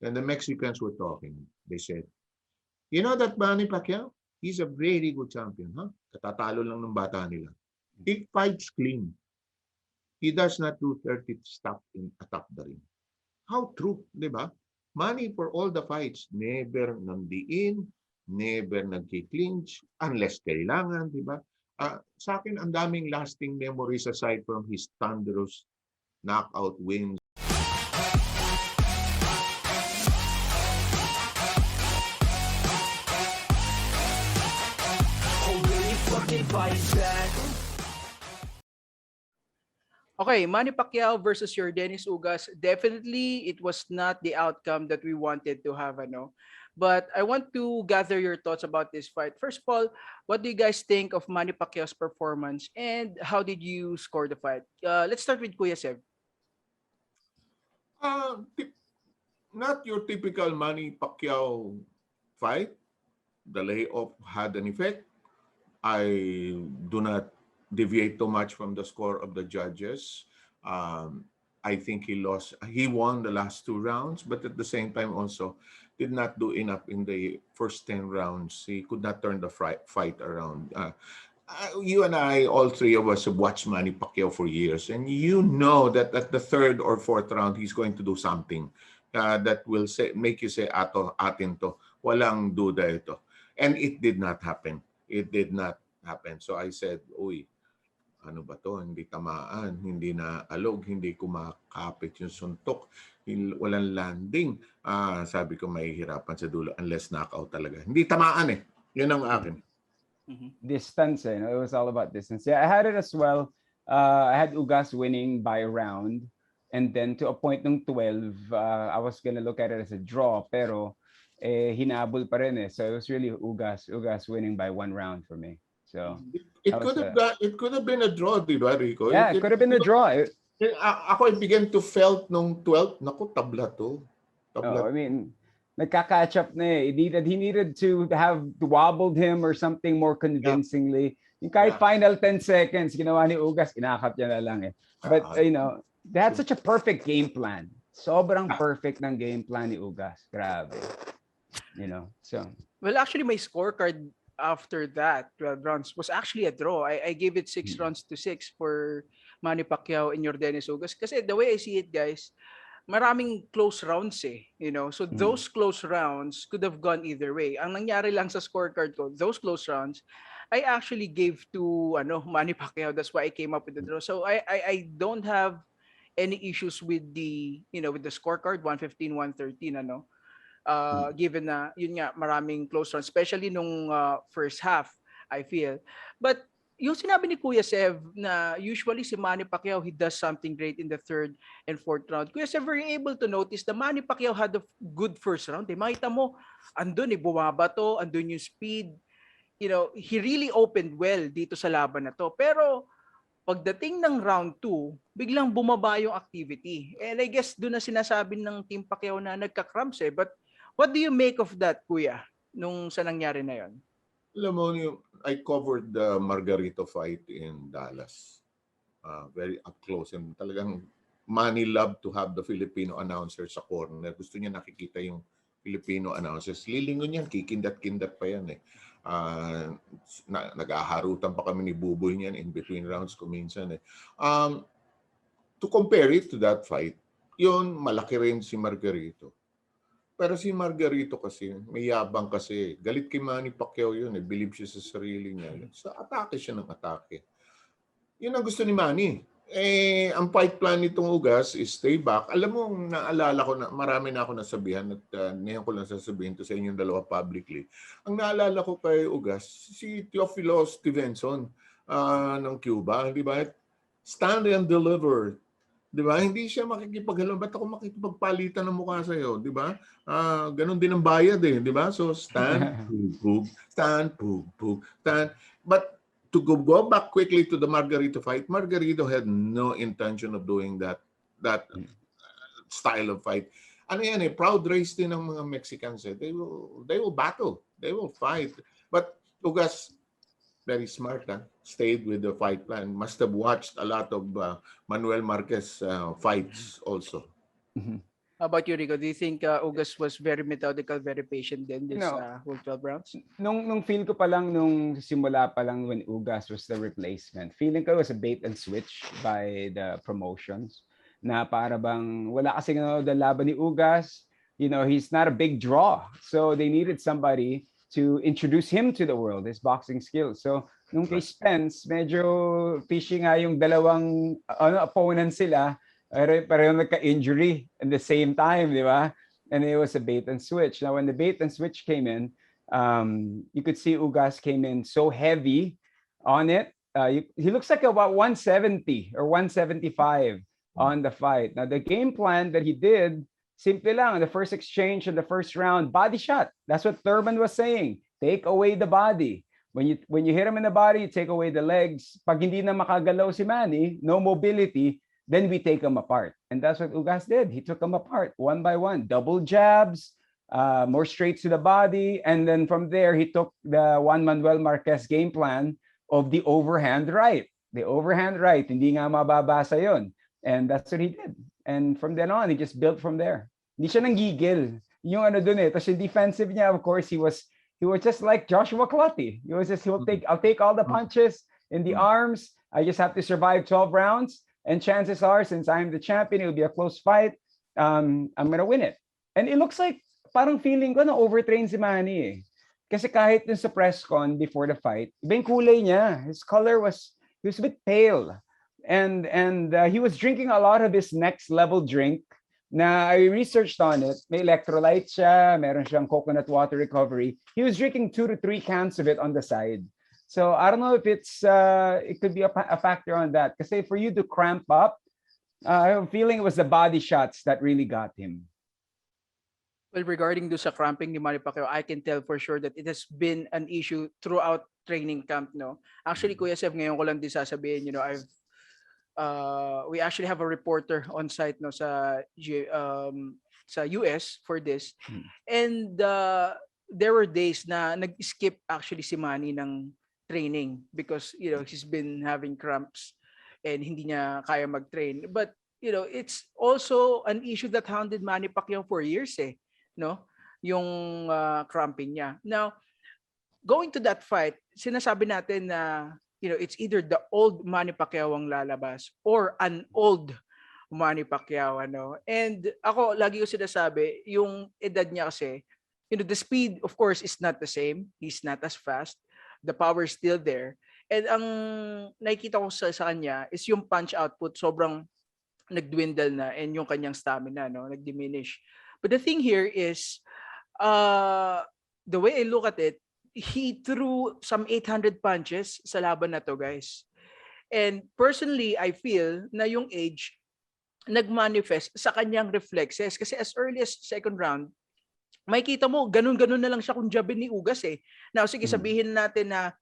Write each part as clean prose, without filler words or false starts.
And the Mexicans were talking. They said, you know that Manny Pacquiao? He's a very good champion, huh? Katatalo lang ng bata nila. He fights clean. He does not do 30 stuff in atop the ring. How true, di ba? Manny for all the fights, never nandiin, never nagki-clinch, unless kailangan, di ba? Sa akin, ang daming lasting memories aside from his thunderous knockout wins. Okay, Manny Pacquiao versus your Dennis Ugas. Definitely, it was not the outcome that we wanted to have, ano. But I want to gather your thoughts about this fight. First of all, what do you guys think of Manny Pacquiao's performance and how did you score the fight? Let's start with Kuya Sev. Uh, Not your typical Manny Pacquiao fight. The layoff had an effect. I do not deviate too much from the score of the judges. I think he lost. He won the last 2 rounds, but at the same time also did not do enough in the first 10 rounds. He could not turn the fight around. You and I, all three of us, have watched Manny Pacquiao for years, and you know that at the third or fourth round, he's going to do something that will make you say, "Ato, atin to." Walang duda ito. And it did not happen. It did not happen. So I said, uy, ano ba to? Hindi tamaan, hindi na alog, hindi kumakapit yung suntok, walang landing. Sabi ko, mahihirapan sa dulo unless knockout talaga. Hindi tamaan eh. Yun ang akin. Distance, it was all about distance. Yeah, I had it as well. I had Ugas winning by a round. And then to a point ng 12, I was gonna look at it as a draw, pero hinabol pa rin eh. So it was really Ugas winning by 1 round for me. So it could have been a draw, di ba, Rico? Yeah, it could have been a draw. Ako, I began to felt nung 12, naku, tabla to. I mean, nagka-catch up na eh. He needed to have wobbled him or something more convincingly. Yung kahit final 10 seconds, ginawa ni Ugas, inakap niya na lang eh. But, they had such a perfect game plan. Sobrang perfect ng game plan ni Ugas. Grabe. So. Well, actually, my scorecard after that 12 rounds was actually a draw. I gave it 6 rounds to 6 for Manny Pacquiao and your Dennis Ugas. Kasi the way I see it, guys, maraming close rounds eh. So those close rounds could have gone either way. Ang nangyari lang sa scorecard ko, those close rounds, I actually gave to Manny Pacquiao. That's why I came up with the draw. So I don't have any issues with the with the scorecard 115-113 given na yun nga maraming close rounds, especially nung first half, I feel. But yung sinabi ni Kuya Sev na usually si Manny Pacquiao, he does something great in the third and fourth round. Kuya Sev, were you able to notice the Manny Pacquiao had a good first round? Makita mo, andun bumaba to, andun yung speed. He really opened well dito sa laban na to. Pero pagdating ng round 2, biglang bumaba yung activity. And I guess doon na sinasabi ng Team Pacquiao na nagka-cramps eh. But what do you make of that, Kuya, nung sa nangyari na yon? Alam mo, I covered the Margarito fight in Dallas. Very up close. And talagang Manny loved to have the Filipino announcer sa corner. Gusto niya nakikita yung Filipino announcers. Lilingon yan, kikindat-kindat pa yan eh. Nag-aharutan pa kami ni Buboy niyan in between rounds kuminsan eh. To compare it to that fight, yun, malaki rin si Margarito. Pero si Margarito kasi, may yabang kasi. Galit kay Manny Pacquiao yun. Believe siya sa sarili niya. Sa atake siya ng atake. Yun ang gusto ni Manny. Ang fight plan nitong Ugas is stay back. Alam mo, naalala ko na, marami na ako nasabihan at ngayon ko lang sasabihin to sa inyong dalawa publicly. Ang naalala ko kay Ugas, si Teofilo Stevenson ng Cuba. Di ba? Stand and deliver. Di ba? Hindi siya makikipaghalong. Ba't ako makikipagpalitan ng mukha sa'yo? Di ba? Ganon din ang bayad eh. Di ba? So, stand, pug, stand, pug, stand. But to go back quickly to the Margarito fight, Margarito had no intention of doing that style of fight. Ano yan eh, proud race din ng mga Mexicans eh. They will battle. They will fight. But Ugas, very smart, stayed with the fight plan. Must have watched a lot of Manuel Marquez fights also. How about you, Rico? Do you think Ugas was very methodical, very patient then You this know, whole 12 rounds? nung feel ko pa lang nung simula pa lang when Ugas was the replacement, feeling ko it was a bait and switch by the promotions na para bang wala kasi the laban ni Ugas, he's not a big draw. So they needed somebody to introduce him to the world, his boxing skills. So nung kay Spence, medyo fishy nga yung dalawang opponents sila, pareho nagka-injury at the same time, di ba? And it was a bait and switch. Now, when the bait and switch came in, you could see Ugas came in so heavy on it. He looks like about 170 or 175 on the fight. Now, the game plan that he did, simple lang, the first exchange in the first round, body shot. That's what Thurman was saying. Take away the body. When you hit him in the body, you take away the legs. Pag hindi na makagalaw si Manny, no mobility, then we take them apart. And that's what Ugas did. He took them apart one by one. Double jabs, more straight to the body. And then from there, he took the Juan Manuel Marquez game plan of the overhand right. The overhand right, hindi nga mababasa yun. And that's what he did. And from then on, he just built from there. Hindi siya nanggigil. Yung dun eh. Tapos yung defensive niya, of course, he was just like Joshua Clottey. I'll take all the punches in the arms. I just have to survive 12 rounds. And chances are, since I'm the champion, it'll be a close fight. I'm gonna win it. And it looks like parang feeling ko na overtrain si Manny eh. Kasi kahit dun sa press con before the fight, iba yung kulay niya. His color he was a bit pale. And he was drinking a lot of his next level drink. Na I researched on it. May electrolyte siya, meron siyang coconut water recovery. He was drinking 2 to 3 cans of it on the side. So I don't know if it could be a factor on that. Because for you to cramp up, I have a feeling it was the body shots that really got him. Well, regarding do sa cramping ni Manny Pacquiao, I can tell for sure that it has been an issue throughout training camp. No, actually, Kuya Sev, ngayon ko lang din sasabihin, we actually have a reporter on site no sa US for this, and there were days na nag-skip actually si Manny ng training because he's been having cramps and hindi niya kaya mag-train. But it's also an issue that hounded Manny Pacquiao for years yung cramping niya. Now, going to that fight, sinasabi natin na it's either the old Manny Pacquiao ang lalabas or an old Manny Pacquiao And ako lagi ko sinasabi, yung edad niya kasi, the speed of course is not the same. He's not as fast. The power is still there. And ang nakikita ko sa kanya is yung punch output sobrang nagdwindle na and yung kanyang stamina nagdiminish. But the thing here is the way I look at it, he threw some 800 punches sa laban na to, guys. And personally, I feel na yung age nagmanifest sa kanyang reflexes kasi as early as second round, makikita mo, ganun-ganun na lang siya kung jabin ni Ugas eh. Now, sige, sabihin natin na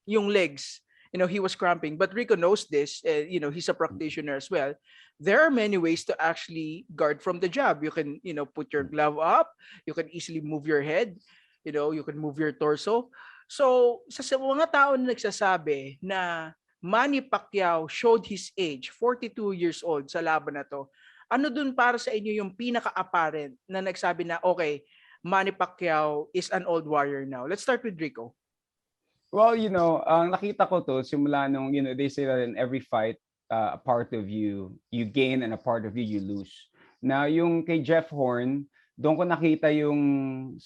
yung legs, he was cramping. But Rico knows this, he's a practitioner as well. There are many ways to actually guard from the jab. You can, put your glove up. You can easily move your head. You can move your torso. So, sa mga tao na nagsasabi na Manny Pacquiao showed his age, 42 years old sa laban na to, ano dun para sa inyo yung pinaka-apparent na nagsabi na, okay, Manny Pacquiao is an old warrior now? Let's start with Rico. Well, nakita ko to simula nung, they say that in every fight, a part of you gain and a part of you lose. Now, yung kay Jeff Horn, doon ko nakita yung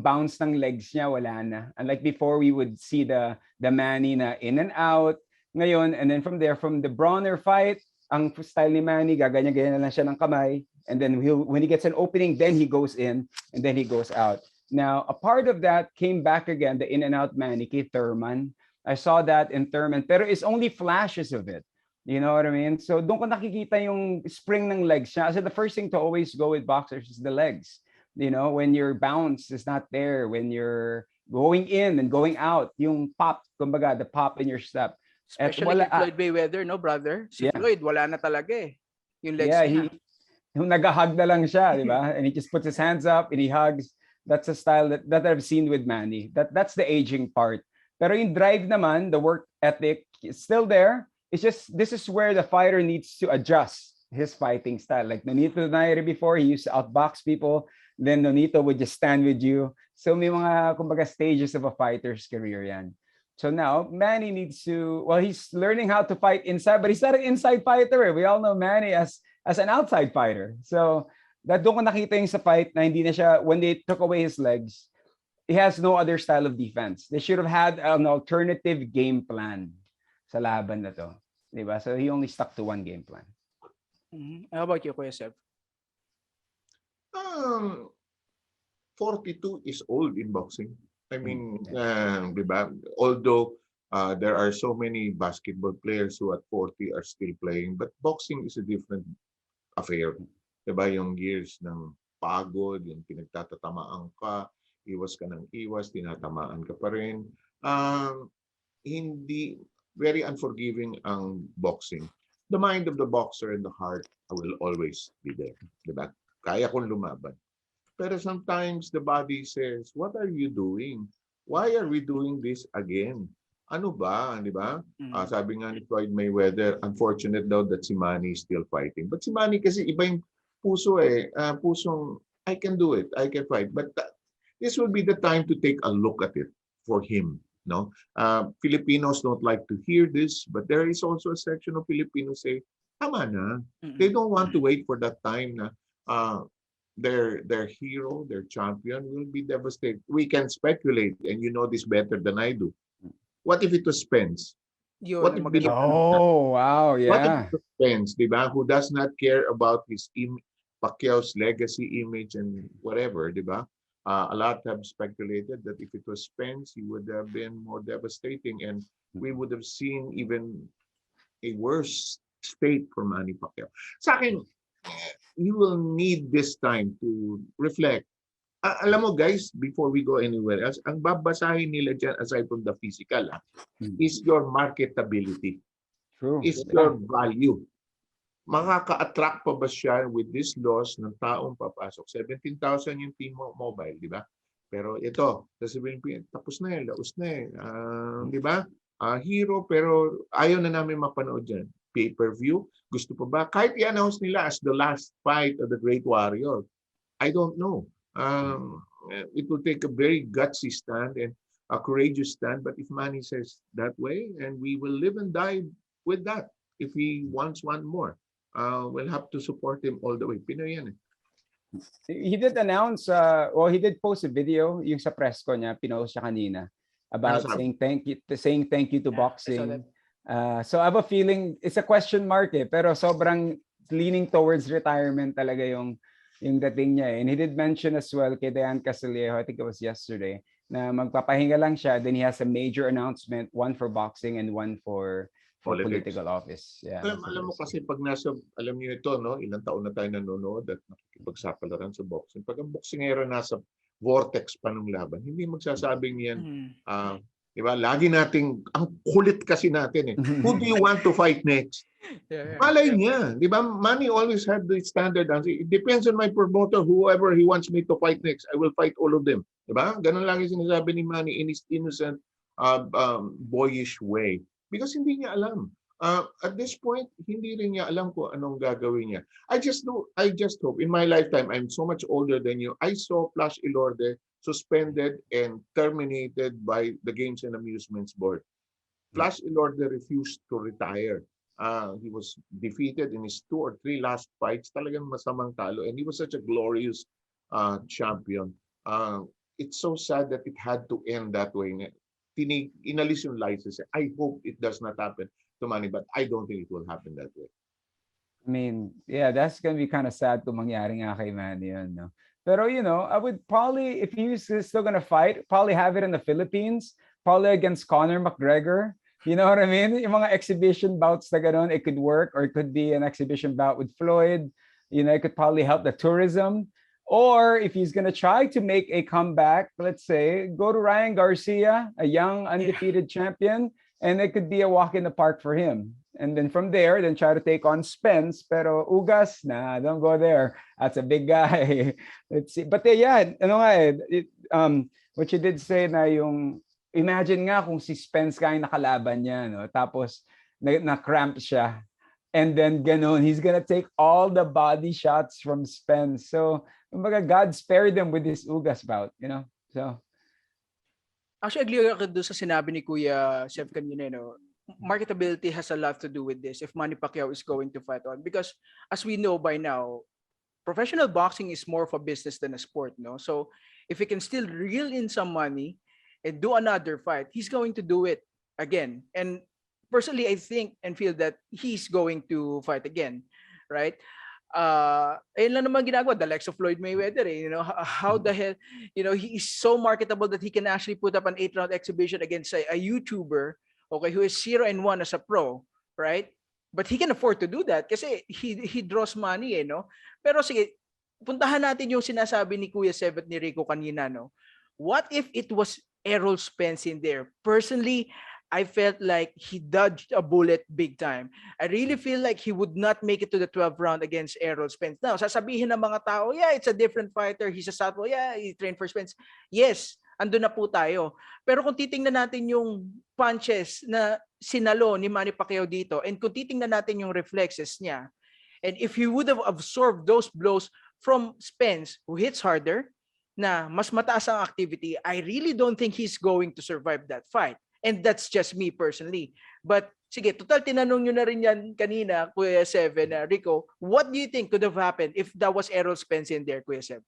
bounce ng legs niya, wala na. Unlike before, we would see the Manny na in and out. Ngayon, and then from there, from the Bronner fight, ang style ni Manny, gaganyan-ganyan na lang siya ng kamay. And then when he gets an opening, then he goes in and then he goes out. Now, a part of that came back again, the in and out Manny kay Thurman. I saw that in Thurman, pero it's only flashes of it. You know what I mean? So doon ko nakikita yung spring ng legs siya. So the first thing to always go with boxers is the legs. When your bounce is not there, when you're going in and going out, yung pop, kumbaga, the pop in your step. Especially kay Floyd Mayweather, no, brother? Si Floyd, wala na talaga eh. Yung legs niya. Yung nag-hug na lang siya, di ba? And he just puts his hands up and he hugs. That's a style that I've seen with Manny. That's the aging part. Pero yung drive naman, the work ethic is still there. It's just, this is where the fighter needs to adjust. his fighting style. Like Nonito Donaire before, he used to outbox people. Then Nonito would just stand with you. So may mga, kumbaga, stages of a fighter's career yan. So now, Manny needs to, well, he's learning how to fight inside, but he's not an inside fighter. We all know Manny as an outside fighter. So, doon ko nakita yung sa fight na hindi na siya, when they took away his legs, he has no other style of defense. They should have had an alternative game plan sa laban na to. Diba? So, he only stuck to one game plan. How about you, Kuya Sev? 42 is old in boxing. I mean, diba? Although there are so many basketball players who at 40 are still playing, but boxing is a different affair. Diba? Yung years ng pagod, yung pinagtatatamaan ka, iwas ka ng iwas, tinatamaan ka pa rin. Hindi, very unforgiving ang boxing. The mind of the boxer and the heart will always be there. Diba? Kaya kong lumaban. Pero sometimes the body says, what are you doing? Why are we doing this again? Ano ba? Di ba? Sabi nga ni Floyd Mayweather, unfortunate daw that si Manny is still fighting. But si Manny kasi iba yung puso eh. Pusong, I can do it. I can fight. But this will be the time to take a look at it for him. No, Filipinos don't like to hear this, but there is also a section of Filipinos say, tama na. They don't want to wait for that time na their hero, their champion will be devastated. We can speculate, and you know this better than I do. What if it was Spence? What if wow, yeah. What if it was Spence, diba? Who does not care about his Pacquiao's legacy, image, and whatever, diba? A lot have speculated that if it was Spence, he would have been more devastating, and we would have seen even a worse state for Manny Pacquiao. Sa akin, you will need this time to reflect. Alam mo guys, before we go anywhere else, ang babasahin nila dyan aside from the physical is your marketability. True. Is your value. Makaka-attract pa ba siya with this loss ng taong papasok? 17,000 yung T-Mobile, di ba? Pero ito, sasabihin ko, tapos na yan, laos na eh. Di ba? Hero, pero ayaw na namin mapanood dyan. Pay-per-view, gusto pa ba? Kahit i-announce nila as the last fight of the Great Warrior, I don't know. It will take a very gutsy stand and a courageous stand, but if Manny says that way, and we will live and die with that. If he wants one more, we'll have to support him all the way. Pinoy yan eh. He did announce, he did post a video, yung sa press ko niya, pinost siya kanina, about saying thank you to boxing. So I have a feeling, it's a question mark eh, pero sobrang leaning towards retirement talaga yung dating niya eh. And he did mention as well kay Diane Castillejo, I think it was yesterday, na magpapahinga lang siya, then he has a major announcement, one for boxing and one for political office. Yeah. Alam mo kasi pag alam niyo ito, no, ilang taon na tayo nanonood at nakikipagsapalaran sa boxing. Pag ang boksingero nasa vortex pa ng laban, hindi magsasabing yan, di ba? Lagi nating, ang kulit kasi natin eh. Who do you want to fight next? Malay niya. Di ba? Manny always had the standard answer. It depends on my promoter, whoever he wants me to fight next. I will fight all of them. Di ba? Ganun lang yung sinasabi ni Manny in his innocent, boyish way. Because hindi niya alam. At this point, hindi rin niya alam kung anong gagawin niya. I just hope, in my lifetime, I'm so much older than you, I saw Flash Ilorde suspended and terminated by the Games and Amusements Board. Flash Ilorde refused to retire. He was defeated in his 2 or 3 last fights. Talagang masamang talo. And he was such a glorious champion. It's so sad that it had to end that way. Inalis yung license. I hope it does not happen to Manny, but I don't think it will happen that way. I mean, yeah, that's gonna be kind of sad kung mangyari nga kay Manny yun, no? Pero, you know, I would probably, if he was still gonna fight, probably have it in the Philippines, probably against Conor McGregor. You know what I mean? Yung mga exhibition bouts na ganun, it could work, or it could be an exhibition bout with Floyd. You know, it could probably help the tourism. Or if he's going to try to make a comeback, let's say, go to Ryan Garcia, a young undefeated champion, and it could be a walk in the park for him. And then from there, then try to take on Spence. Pero Ugas, nah, don't go there. That's a big guy. Let's see. But yeah, ano nga what you did say na yung, imagine nga kung si Spence ka yung nakalaban niya, no? Tapos na-cramp siya. And then ganon, he's gonna take all the body shots from Spence. So, kumbaga, God spared them with this Ugas bout, you know? So, Actually, agree ako doon sa sinabi ni Kuya Sev kanina, no? Marketability has a lot to do with this if Manny Pacquiao is going to fight on. Because as we know by now, professional boxing is more of a business than a sport, no? So if he can still reel in some money and do another fight, he's going to do it again. And personally, I think and feel that he's going to fight again, right? Ayun lang naman ginagawa, the likes of Floyd Mayweather, you know, how the hell, you know, he is so marketable that he can actually put up an 8-round exhibition against a YouTuber, okay, who is 0-1 as a pro, right? But he can afford to do that kasi he draws money, no? Pero sige, puntahan natin yung sinasabi ni Kuya Sev at ni Rico kanina, no? What if it was Errol Spence in there? Personally, I felt like he dodged a bullet big time. I really feel like he would not make it to the 12th round against Errol Spence. Now, sasabihin ng mga tao, yeah, it's a different fighter. He's a southpaw. Yeah, he trained for Spence. Yes, andun na po tayo. Pero kung titingnan natin yung punches na sinalo ni Manny Pacquiao dito, and kung titingnan natin yung reflexes niya, and if he would have absorbed those blows from Spence, who hits harder, na mas mataas ang activity, I really don't think he's going to survive that fight. And that's just me personally. But sige, total tinanong nyo na rin yan kanina, Kuya Sev and Rico. What do you think could have happened if that was Errol Spence in there, Kuya Sev?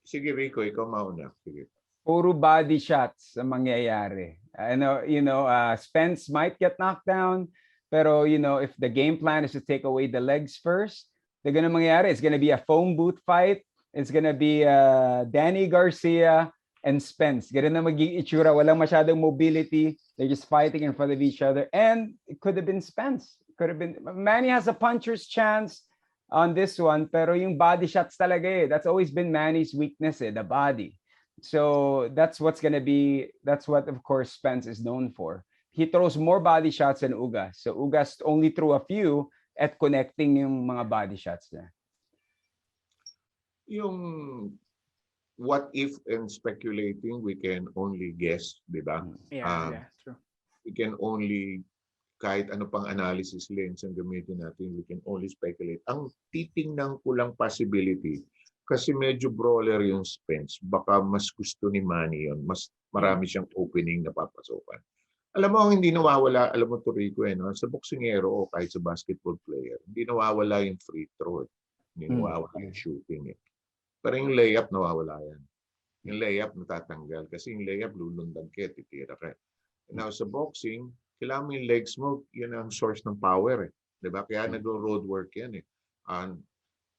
Sige, Rico, ikaw mauna. Sige. puro body shots ang mangyayari. I know, Spence might get knocked down, pero, if the game plan is to take away the legs first, they're gonna mangyayari. It's gonna be a phone booth fight. It's gonna be Danny Garcia and Spence. Ganun na magiging itsura. Walang masyadong mobility. They're just fighting in front of each other. And it could have been Spence. It could have been... Manny has a puncher's chance on this one, pero yung body shots talaga eh. That's always been Manny's weakness eh, the body. So that's what, of course, Spence is known for. He throws more body shots than Ugas. So Ugas only threw a few at connecting yung mga body shots na. Yung what if and speculating, we can only guess, di ba? Yeah, true. We can only, kahit ano pang analysis lens ang gamitin natin, we can only speculate. Ang titingnan ko lang possibility, kasi medyo brawler yung Spence, baka mas gusto ni Manny yun, mas marami siyang opening na papasokan. Alam mo, ang hindi nawawala, alam mo to Rico, no? Sa boksingero o kahit sa basketball player, hindi nawawala yung free throw. Hindi nawawala yung shooting. Pero yung layup, nawawala yan. Yung layup, natatanggal. Kasi yung layup, lulundag ka, titira ka. Now, sa boxing, kailangan mo yung legs mo, yun ang source ng power. Diba? Kaya nag-road work yan.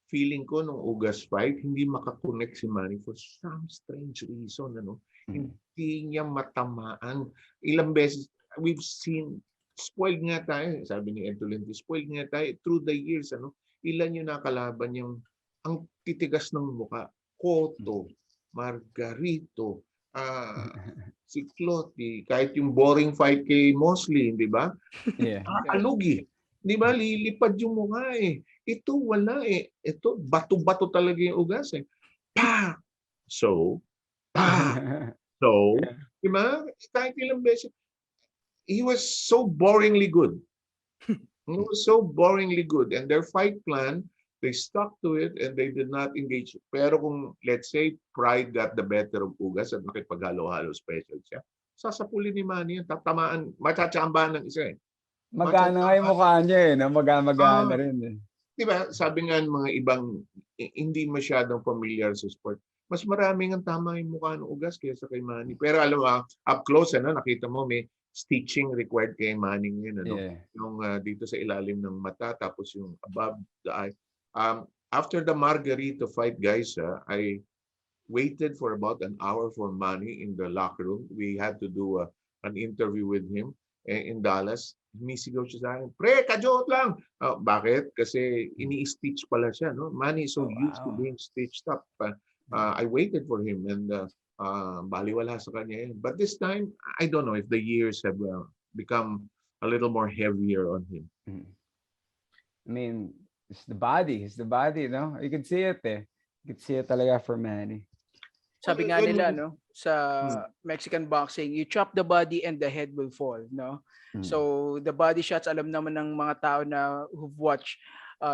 Feeling ko, nung Ugas fight, hindi makakonect si Manny for some strange reason. Hindi niya matamaan. Ilang beses, we've seen, spoiled nga tayo. Sabi ni Entolente, spoiled nga tayo. Through the years, ilan yung nakalaban yung ang titigas ng muka. Cotto, Margarito, si Cloty, kahit yung boring fight kay Mosley, di ba? Yeah. Alugi. Di ba? Lilipad yung mukha eh. Ito wala eh. Ito, bato-bato talaga yung Ugas eh. Pa! So, pa! So, di ba? Kahit ilang beses, he was so boringly good. He was so boringly good. And their fight plan, they stuck to it and they did not engage. Pero kung, let's say, pride got the better of Ugas at makipaghalo-halo special siya, sasapulin ni Manny yan, tatamaan, matsatsambahan ng isa eh. Magana nga yung mukha niya eh, no? Magana rin eh. Diba, sabi nga ng mga ibang hindi masyadong familiar sa sport, mas maraming ang tama yung mukha ng Ugas kaysa kay Manny. Pero alam mo, up close, nakita mo may stitching required kay Manny ngayon. Yeah. Yung dito sa ilalim ng mata, tapos yung above the eye. After the Margarito fight, guys, I waited for about an hour for Manny in the locker room. We had to do an interview with him in Dallas. Misigaw siya sa akin, pre, kajot lang! Bakit? Kasi ini-stitch pala siya. No? Manny is so used to being stitched up. I waited for him and baliwala sa kanya yun. But this time, I don't know if the years have become a little more heavier on him. I mean, it's the body, no? You can see it eh. You can see it talaga for Manny. Sabi nga When nila, you- no, sa Mexican boxing, you chop the body and the head will fall, no? So the body shots, alam naman ng mga tao na who've watched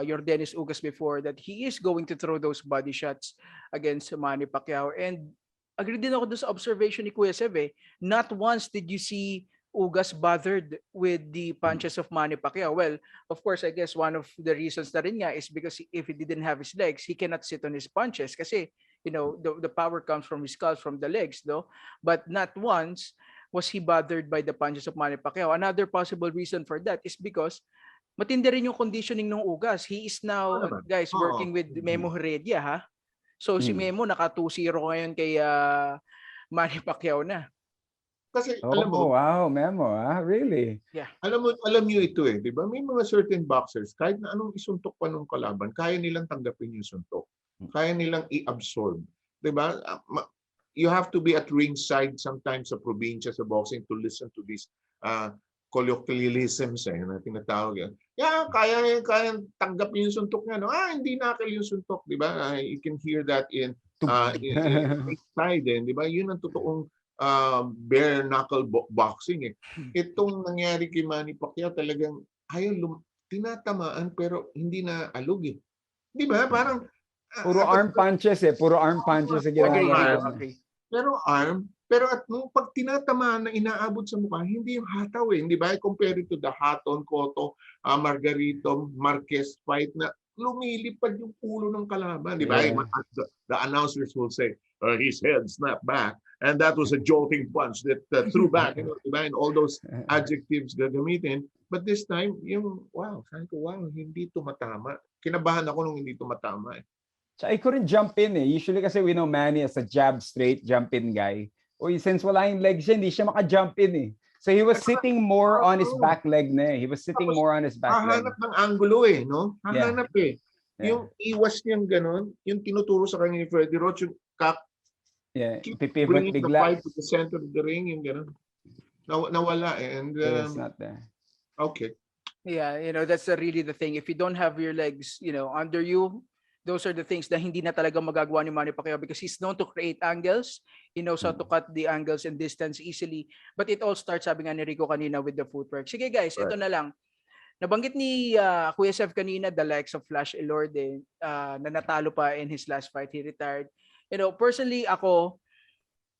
your Dennis Ugas before that he is going to throw those body shots against Manny Pacquiao. And agree din ako doon sa observation ni Kuya Sev, eh. Not once did you see Ugas bothered with the punches of Manny Pacquiao. Well, of course, I guess one of the reasons na rin nga is because if he didn't have his legs, he cannot sit on his punches kasi, you know, the power comes from his skull, from the legs, no? But not once was he bothered by the punches of Manny Pacquiao. Another possible reason for that is because matindi rin yung conditioning ng Ugas. He is now, naman. guys, working with Memo Heredia, ha? So si Memo naka 2-0 ngayon kay Manny Pacquiao na. Kasi alam mo, wow, Memo, really? Yeah. Alam niyo ito eh, 'di ba? May mga certain boxers kahit na anong isuntok pa nung kalaban, kaya nilang tanggapin yung suntok. Kaya nilang i-absorb, 'di ba? You have to be at ringside sometimes sa probinsya sa boxing to listen to these colloquialisms na tinatawag yan. Kaya tanggapin yung suntok niya, no? Hindi nakakil yung suntok, 'di ba? You can hear that in ringside, di ba? Yun ang totoong bare knuckle boxing eh. Itong nangyari kay Manny Pacquiao talagang tinatamaan pero hindi na alog eh. 'Di ba? Parang puro arm punches eh, puro arm punches sa ginagawa. Pero pero at nung pag tinatamaan na inaabot sa mukha, hindi yung hataw eh. Hindi ba? Compared to the Hatton, Cotto, Margarito, Marquez fight na lumilipad yung ulo ng kalaban. Di ba? Yeah. The announcers will say, his head snapped back. And that was a jolting punch that threw back. You know, diba? And all those adjectives gagamitin. But this time, sabi ko, hindi tumatama. Kinabahan ako nung hindi tumatama eh. So I couldn't jump in eh. Usually kasi we know Manny as a jab straight, jump in guy. Since wala yung legs siya, hindi siya maka-jump in eh. So he was sitting more on his back leg na eh. He was sitting more on his back leg. Hahanap ng angulo eh, no? Hahanap eh. Yung iwas niyang ganon, yung tinuturo sa kanya ni Freddie Roach, yung bringing the fight to the center of the ring, yung ganon. Nawala eh. And it's not there. Okay. Yeah, you know, that's really the thing. If you don't have your legs, you know, under you, those are the things na hindi na talaga magagawa ni Manny Pacquiao because he's known to create angles. He knows how to cut the angles and distance easily. But it all starts, sabi nga ni Rico kanina, with the footwork. Sige guys, ito na lang. Nabanggit ni Kuya Sev kanina the likes of Flash Elorde na natalo pa in his last fight. He retired. You know, personally ako,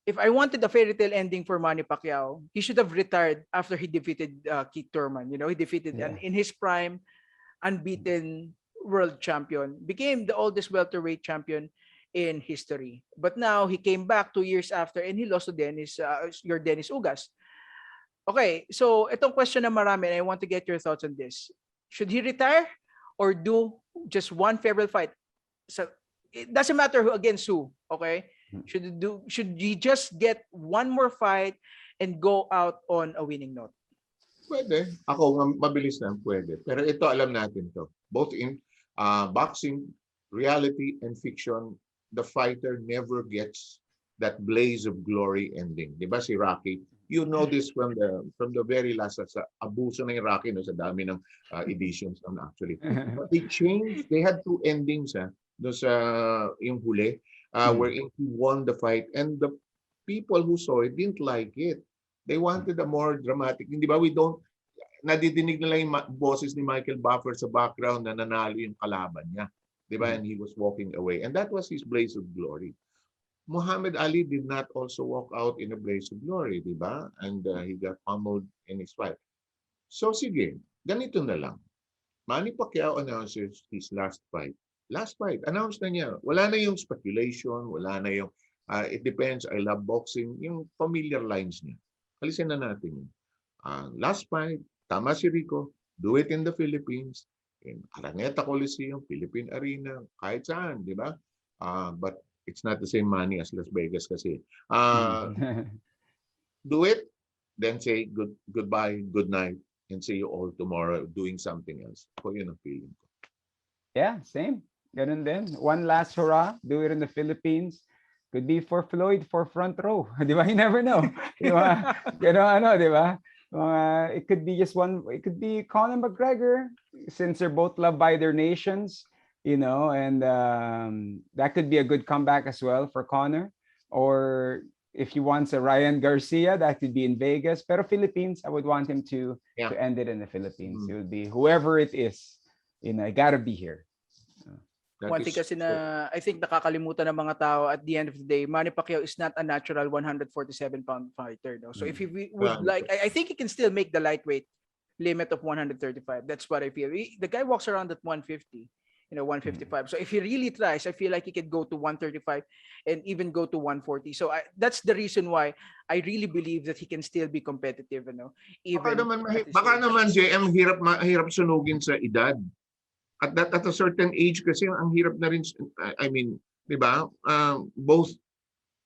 if I wanted a fairy tale ending for Manny Pacquiao, he should have retired after he defeated Keith Thurman. You know, he defeated in his prime, unbeaten world champion, became the oldest welterweight champion in history. But now he came back 2 years after and he lost to Dennis Ugas. Okay, so itong question na marami, and I want to get your thoughts on this. Should he retire or do just one farewell fight? So it doesn't matter who against who, okay? Should he just get one more fight and go out on a winning note? Pwede. Ako, mabilis lang, pwede. Pero ito, alam natin to. Both in boxing, reality, and fiction, the fighter never gets that blaze of glory ending. Di ba si Rocky? You know this from the very last, sa abuso ng Rocky, no, sa dami ng editions actually. But they had 2 endings do sa yung huli, wherein he won the fight. And the people who saw it didn't like it. They wanted a more dramatic. Hindi ba? Nadidinig nila yung boses ni Michael Buffer sa background na nanalo yung kalaban niya. Diba? And he was walking away. And that was his blaze of glory. Muhammad Ali did not also walk out in a blaze of glory, diba? And he got pummeled in his fight. So sige, ganito na lang. Manny Pacquiao announces his last fight. Last fight, announce na niya. Wala na yung speculation, wala na yung it depends, I love boxing, yung familiar lines niya. Alisin na natin yun. Last fight, tama si Rico, do it in the Philippines, in Araneta Coliseum, Philippine Arena, kahit saan, di ba? But it's not the same money as Las Vegas kasi. Do it, then say goodbye, good night, and see you all tomorrow doing something else. So yun ang feeling ko. Yeah, same. Ganun din. One last hurrah, do it in the Philippines. Could be for Floyd for front row. Di ba? You never know. Di ba? Di ba? It could be just one. It could be Conor McGregor, since they're both loved by their nations, and that could be a good comeback as well for Conor. or if he wants a Ryan Garcia, that could be in Vegas. Pero Philippines, I would want him to end it in the Philippines. It would be whoever it is, I gotta be here. One thing kasi na I think nakakalimutan ng mga tao at the end of the day, Manny Pacquiao is not a natural 147-pound fighter. No? So if he would I think he can still make the lightweight limit of 135. That's what I feel. The guy walks around at 150, 155. So if he really tries, I feel like he could go to 135 and even go to 140. So that's the reason why I really believe that he can still be competitive. Even baka naman JM hirap sunugin sa edad. At a certain age kasi ang hirap na rin, I mean, 'di ba? Both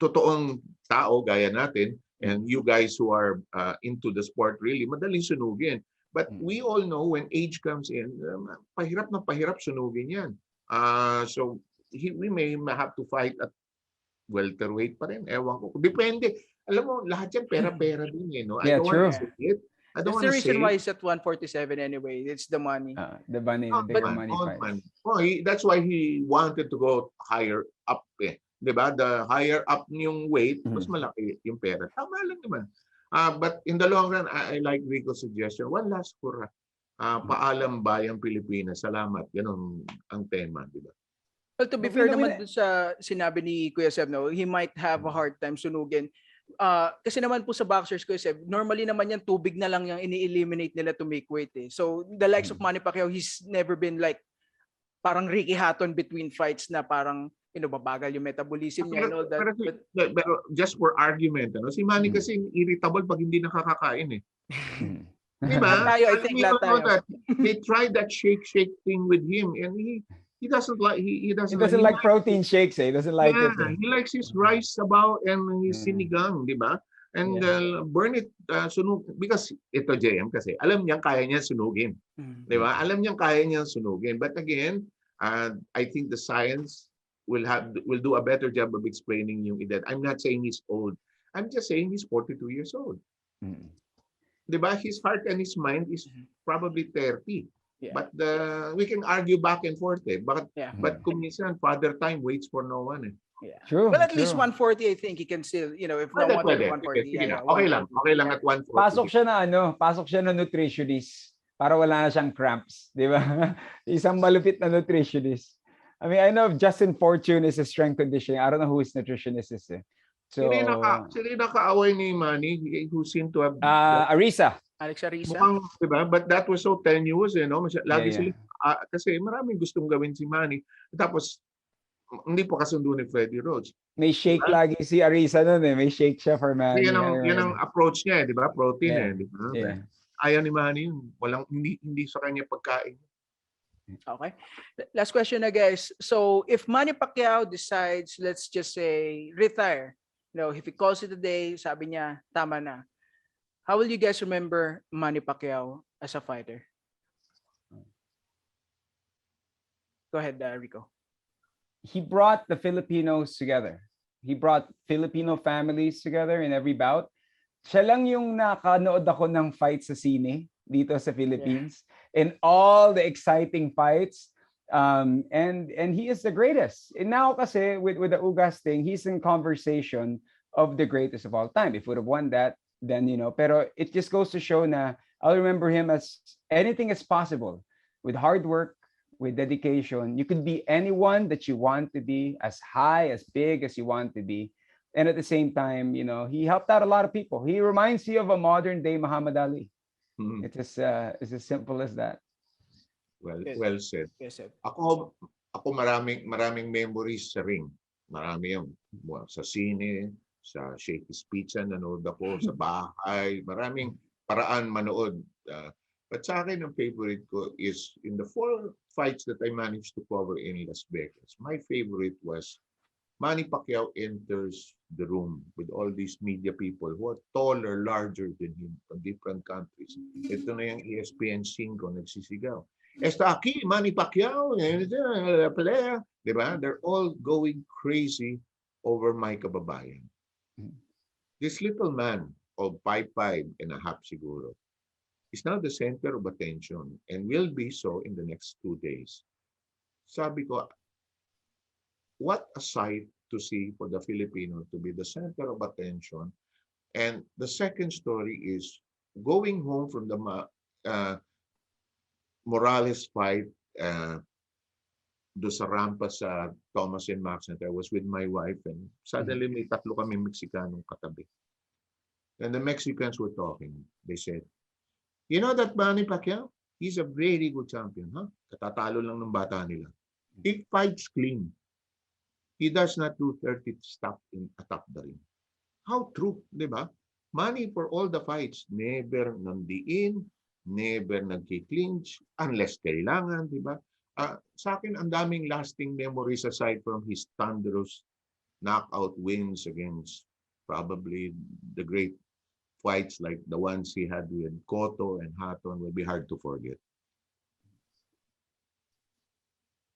totoong tao gaya natin and you guys who are into the sport really madaling sunugin. But we all know when age comes in, pahirap sunugin 'yan. So we may have to fight at welterweight pa rin. Ewan ko. Depende. Alam mo, lahat yan pera-pera din no. Yeah, true. That's the reason why he's at 147 anyway. It's the money. The money, the bigger money price. That's why he wanted to go higher up. Diba? The higher up yung weight, mas malaki yung pera. Tama lang naman. But in the long run, I like Rico's suggestion. One last hurrah. Paalam bayang Pilipinas. Salamat. Ganun ang tema. Diba? Well, to be fair naman dun sa sinabi ni Kuya Sev, no, he might have a hard time sunugin. Kasi naman po sa boxers ko, normally naman yan tubig na lang yung ini-eliminate nila to make weight So the likes of Manny Pacquiao, he's never been like parang Ricky Hatton between fights na parang babagal yung metabolism niya and all that. Pero just for argument, si Manny kasi irritable pag hindi nakakakain Diba? I think they tried that shake thing with him and he doesn't like he doesn't like protein shakes. He doesn't like it. He likes his rice sabaw and his sinigang, di ba? And burn it sunog because ito JM kasi alam niya kaya niya sunugin. Di ba? Alam niya kaya niya sunugin. But again, I think the science will do a better job of explaining yung edad. I'm not saying he's old. I'm just saying he's 42 years old. Di ba? His heart and his mind is probably 30. But we can argue back and forth But kung minsan, father time waits for no one True. But at least 140, I think he can still, if no one at 140. Okay lang at 140. Pasok siya na nutritionist para wala na siyang cramps, di ba? Isang malupit na nutritionist. I mean, I know Justin Fortune is a strength conditioning. I don't know who his nutritionist is. So, sino yung nakaaway ni Manny who seemed to have Arisa. Alex Arisa. Mukhang, diba? But that was so tenuous, Lagi sila, kasi maraming gustong gawin si Manny. Tapos, hindi pa kasundo ni Freddie Rhodes. May shake lagi si Arisa nun May shake siya for Manny. Yan ang approach niya, di ba? Protein, di ba? Ayaw ni Manny yun. Hindi sa kanya pagkain. Okay. Last question na guys. So, if Manny Pacquiao decides, let's just say, retire, if he calls it a day, sabi niya, tama na. How will you guys remember Manny Pacquiao as a fighter? Go ahead, Rico. He brought the Filipinos together. He brought Filipino families together in every bout. Siya lang yung nakanood ako ng fights sa sine dito sa Philippines and all the exciting fights. And he is the greatest. And now kasi with the Ugas thing, he's in conversation of the greatest of all time. If he would have won that, then pero it just goes to show na I'll remember him as anything is possible with hard work, with dedication. You could be anyone that you want to be, as high, as big as you want to be, and at the same time, he helped out a lot of people. He reminds you of a modern day Muhammad Ali. It's as simple as that. Well said. Yes, sir. Ako maraming memories sa ring. Marami yung sa sine, sa Shakey's Pizza, nanood ako sa bahay. Maraming paraan manood. But sa akin, ang favorite ko is in the 4 fights that I managed to cover in Las Vegas. My favorite was Manny Pacquiao enters the room with all these media people who are taller, larger than him from different countries. Ito na yung ESPN 5 nagsisigaw. Está aquí, Manny Pacquiao. Diba? They're all going crazy over my kababayan. This little man of 5'5" and a half siguro is now the center of attention and will be so in the next 2 days. Sabi ko, what a sight to see for the Filipino to be the center of attention. And the second story is going home from the Morales fight do sa rampa sa Thomas and Max Center. I was with my wife and suddenly may tatlo kami Mexicanong katabi. And the Mexicans were talking. They said, you know that Manny Pacquiao? He's a very good champion. Huh? Katatalo lang ng bata nila. He fights clean. He does not do 30 stuff in atop the ring. How true, di ba? Manny for all the fights, never nandiin, never nagki-clinch, unless kailangan, di ba? Sa akin, ang daming lasting memories aside from his thunderous knockout wins against probably the great fights like the ones he had with Cotto and Hatton will be hard to forget.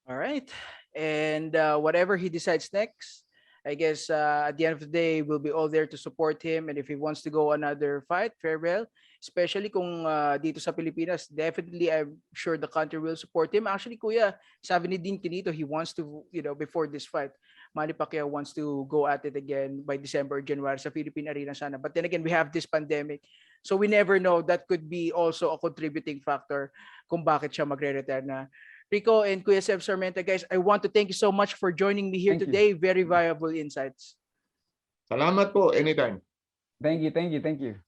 All right. And whatever he decides next, I guess at the end of the day, we'll be all there to support him. And if he wants to go another fight, farewell. Especially kung dito sa Pilipinas, definitely I'm sure the country will support him. Actually, Kuya, sabi ni Dean Quinito, he wants to, before this fight, Manny Pacquiao wants to go at it again by December, January sa Philippine Arena sana. But then again, we have this pandemic. So we never know. That could be also a contributing factor kung bakit siya magre-retire na. Rico and Kuya Sev Sarmenta, guys, I want to thank you so much for joining me here today. Very valuable insights. Salamat po. Anytime. Thank you.